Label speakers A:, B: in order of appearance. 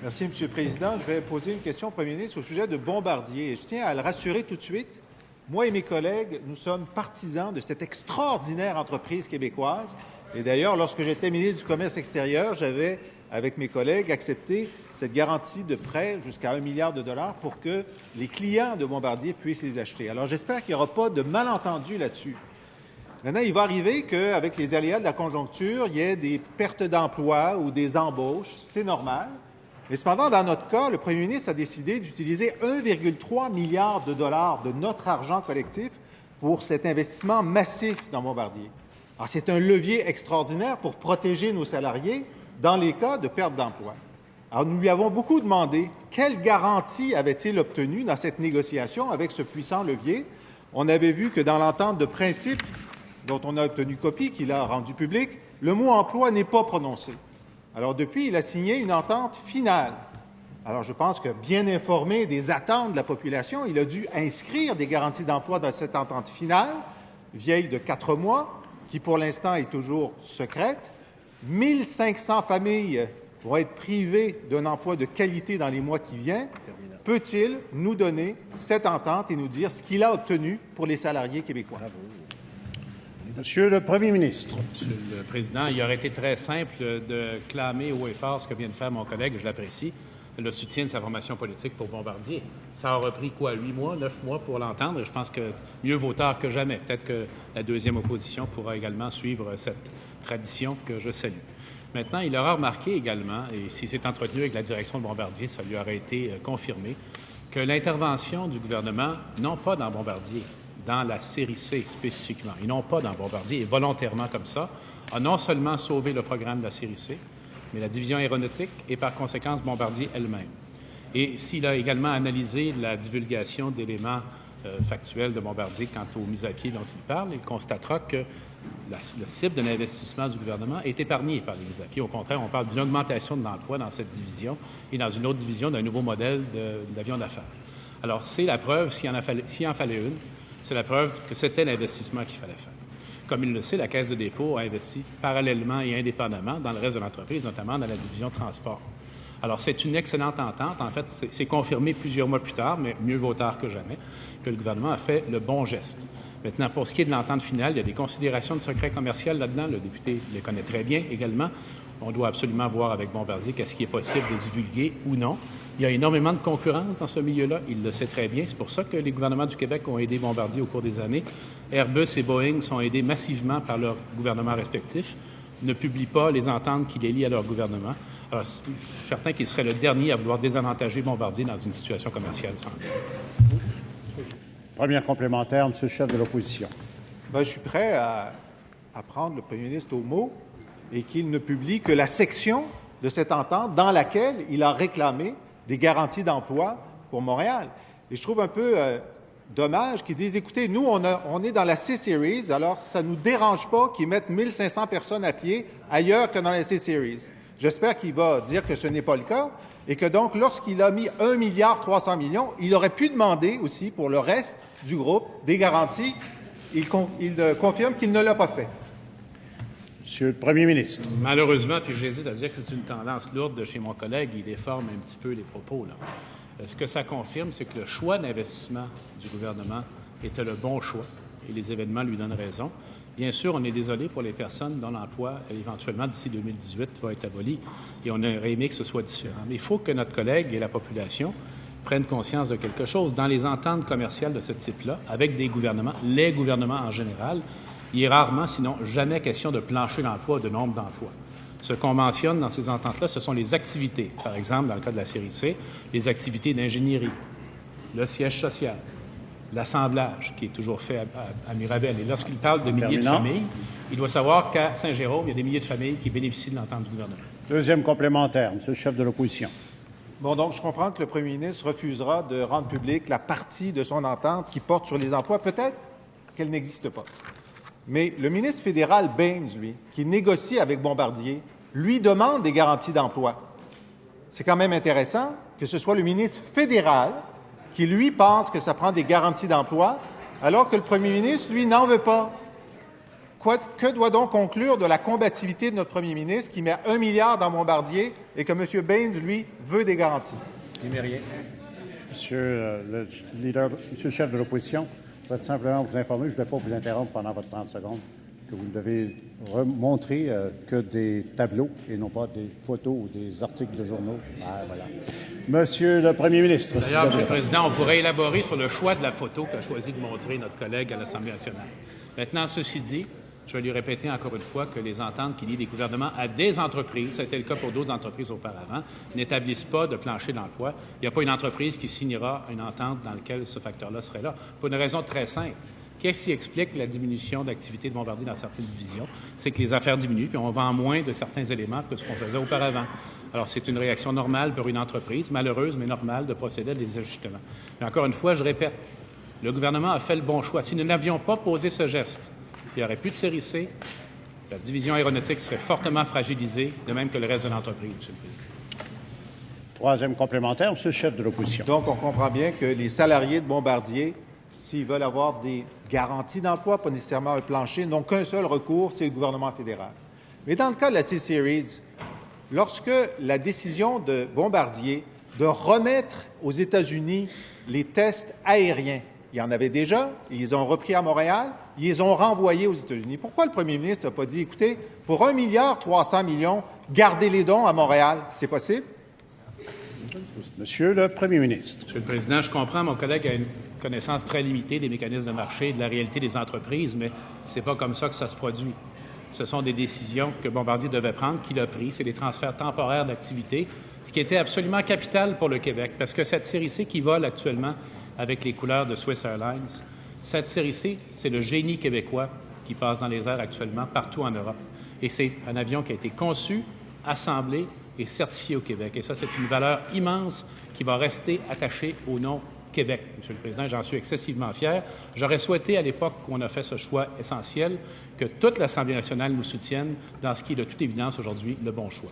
A: Merci, M. le Président. Je vais poser une question au Premier ministre au sujet de Bombardier. Je tiens à le rassurer tout de suite. Moi et mes collègues, nous sommes partisans de cette extraordinaire entreprise québécoise. Et d'ailleurs, lorsque j'étais ministre du Commerce extérieur, j'avais, avec mes collègues, accepté cette garantie de prêt jusqu'à 1 milliard de dollars pour que les clients de Bombardier puissent les acheter. Alors, j'espère qu'il n'y aura pas de malentendu là-dessus. Maintenant, il va arriver qu'avec les aléas de la conjoncture, il y ait des pertes d'emplois ou des embauches. C'est normal. Mais cependant, dans notre cas, le premier ministre a décidé d'utiliser 1,3 milliard de dollars de notre argent collectif pour cet investissement massif dans Bombardier. Alors, c'est un levier extraordinaire pour protéger nos salariés dans les cas de perte d'emploi. Alors, nous lui avons beaucoup demandé quelle garantie avait-il obtenue dans cette négociation avec ce puissant levier. On avait vu que dans l'entente de principe dont on a obtenu copie, qu'il a rendu public, le mot « emploi » n'est pas prononcé. Alors, depuis, il a signé une entente finale. Alors, je pense que, bien informé des attentes de la population, il a dû inscrire des garanties d'emploi dans cette entente finale, vieille de 4 mois, qui, pour l'instant, est toujours secrète. 1 500 familles vont être privées d'un emploi de qualité dans les mois qui viennent. Peut-il nous donner cette entente et nous dire ce qu'il a obtenu pour les salariés québécois?
B: Monsieur le Premier ministre.
C: Monsieur le Président, il aurait été très simple de clamer haut et fort ce que vient de faire mon collègue, je l'apprécie, le soutien de sa formation politique pour Bombardier. Ça aura pris 8 mois, 9 mois pour l'entendre, et je pense que mieux vaut tard que jamais. Peut-être que la deuxième opposition pourra également suivre cette tradition que je salue. Maintenant, il aura remarqué également, et s'il s'est entretenu avec la direction de Bombardier, ça lui aurait été confirmé, que l'intervention du gouvernement, non pas dans Bombardier, dans la série C spécifiquement, et non pas dans Bombardier, et volontairement comme ça, a non seulement sauvé le programme de la série C, mais la division aéronautique et par conséquence Bombardier elle-même. Et s'il a également analysé la divulgation d'éléments factuels de Bombardier quant aux mises à pied dont il parle, il constatera que le cible de l'investissement du gouvernement est épargné par les mises à pied. Au contraire, on parle d'une augmentation de l'emploi dans cette division et dans une autre division d'un nouveau modèle d'avion d'affaires. Alors, c'est la preuve, s'il en fallait une, c'est la preuve que c'était l'investissement qu'il fallait faire. Comme il le sait, la Caisse de dépôt a investi parallèlement et indépendamment dans le reste de l'entreprise, notamment dans la division transport. Alors, c'est une excellente entente. En fait, c'est confirmé plusieurs mois plus tard, mais mieux vaut tard que jamais, que le gouvernement a fait le bon geste. Maintenant, pour ce qui est de l'entente finale, il y a des considérations de secret commercial là-dedans. Le député les connaît très bien également. On doit absolument voir avec Bombardier qu'est-ce qui est possible de divulguer ou non. Il y a énormément de concurrence dans ce milieu-là. Il le sait très bien. C'est pour ça que les gouvernements du Québec ont aidé Bombardier au cours des années. Airbus et Boeing sont aidés massivement par leurs gouvernements respectifs, ne publient pas les ententes qui les lient à leur gouvernement. Alors, je suis certain qu'il serait le dernier à vouloir désavantager Bombardier dans une situation commerciale sans fin.
B: Première complémentaire, M. le chef de l'opposition.
A: Je suis prêt à prendre le premier ministre au mot et qu'il ne publie que la section de cette entente dans laquelle il a réclamé des garanties d'emploi pour Montréal. Et je trouve un peu dommage qu'ils disent, écoutez, nous, on est dans la C-Series, alors ça ne nous dérange pas qu'ils mettent 1 500 personnes à pied ailleurs que dans la C-Series. J'espère qu'il va dire que ce n'est pas le cas et que donc, lorsqu'il a mis 1,3 milliard, il aurait pu demander aussi pour le reste du groupe des garanties. Il confirme qu'il ne l'a pas fait.
B: Monsieur le Premier ministre.
C: Malheureusement, puis j'hésite à dire que c'est une tendance lourde de chez mon collègue, il déforme un petit peu les propos, là. Ce que ça confirme, c'est que le choix d'investissement du gouvernement était le bon choix et les événements lui donnent raison. Bien sûr, on est désolé pour les personnes dont l'emploi, éventuellement, d'ici 2018, va être aboli et on aurait aimé que ce soit différent. Mais il faut que notre collègue et la population prennent conscience de quelque chose. Dans les ententes commerciales de ce type-là, avec des gouvernements, les gouvernements en général, il est rarement, sinon jamais, question de plancher d'emploi, de nombre d'emplois. Ce qu'on mentionne dans ces ententes-là, ce sont les activités. Par exemple, dans le cas de la série C, les activités d'ingénierie, le siège social, l'assemblage qui est toujours fait à Mirabel. Et lorsqu'il parle de milliers de familles, il doit savoir qu'à Saint-Jérôme, il y a des milliers de familles qui bénéficient de l'entente du gouvernement.
B: Deuxième complémentaire, M. le chef de l'opposition.
A: Donc, je comprends que le premier ministre refusera de rendre publique la partie de son entente qui porte sur les emplois. Peut-être qu'elle n'existe pas. Mais le ministre fédéral Baines, lui, qui négocie avec Bombardier, lui demande des garanties d'emploi. C'est quand même intéressant que ce soit le ministre fédéral qui, lui, pense que ça prend des garanties d'emploi, alors que le premier ministre, lui, n'en veut pas. Que doit donc conclure de la combativité de notre premier ministre qui met 1 milliard dans Bombardier et que M. Baines, lui, veut des garanties? Il met rien.
B: Monsieur le chef de l'opposition, je voudrais simplement vous informer, je ne vais pas vous interrompre pendant votre 30 secondes, que vous ne devez montrer que des tableaux et non pas des photos ou des articles de journaux. Ah, voilà. Monsieur le premier ministre.
C: D'ailleurs, Monsieur le Président, on pourrait élaborer sur le choix de la photo qu'a choisi de montrer notre collègue à l'Assemblée nationale. Maintenant, ceci dit, je vais lui répéter encore une fois que les ententes qui lient les gouvernements à des entreprises, ça a été le cas pour d'autres entreprises auparavant, n'établissent pas de plancher d'emploi. Il n'y a pas une entreprise qui signera une entente dans laquelle ce facteur-là serait là, pour une raison très simple. Qu'est-ce qui explique la diminution d'activité de Bombardier dans certaines divisions? C'est que les affaires diminuent, puis on vend moins de certains éléments que ce qu'on faisait auparavant. Alors, c'est une réaction normale pour une entreprise, malheureuse, mais normale, de procéder à des ajustements. Mais encore une fois, je répète, le gouvernement a fait le bon choix. Si nous n'avions pas posé ce geste, il n'y aurait plus de série C, la division aéronautique serait fortement fragilisée, de même que le reste de l'entreprise, M. le Président.
B: Troisième complémentaire, M. le chef de l'opposition.
A: Donc, on comprend bien que les salariés de Bombardier, s'ils veulent avoir des garanties d'emploi, pas nécessairement un plancher, n'ont qu'un seul recours, c'est le gouvernement fédéral. Mais dans le cas de la C-Series, lorsque la décision de Bombardier de remettre aux États-Unis les tests aériens, il y en avait déjà, ils ont repris à Montréal, ils les ont renvoyés aux États-Unis. Pourquoi le premier ministre n'a pas dit, écoutez, pour 1,3 milliard, gardez les dons à Montréal? C'est possible?
B: Monsieur le premier ministre.
C: Monsieur le Président, je comprends, mon collègue a une connaissance très limitée des mécanismes de marché et de la réalité des entreprises, mais c'est pas comme ça que ça se produit. Ce sont des décisions que Bombardier devait prendre, qu'il a pris. C'est des transferts temporaires d'activité, ce qui était absolument capital pour le Québec, parce que cette série C qui vole actuellement avec les couleurs de Swiss Airlines, cette série C, c'est le génie québécois qui passe dans les airs actuellement partout en Europe. Et c'est un avion qui a été conçu, assemblé et certifié au Québec. Et ça, c'est une valeur immense qui va rester attachée au nom Québec. Monsieur le Président, j'en suis excessivement fier. J'aurais souhaité, à l'époque où on a fait ce choix essentiel, que toute l'Assemblée nationale nous soutienne dans ce qui est de toute évidence aujourd'hui le bon choix.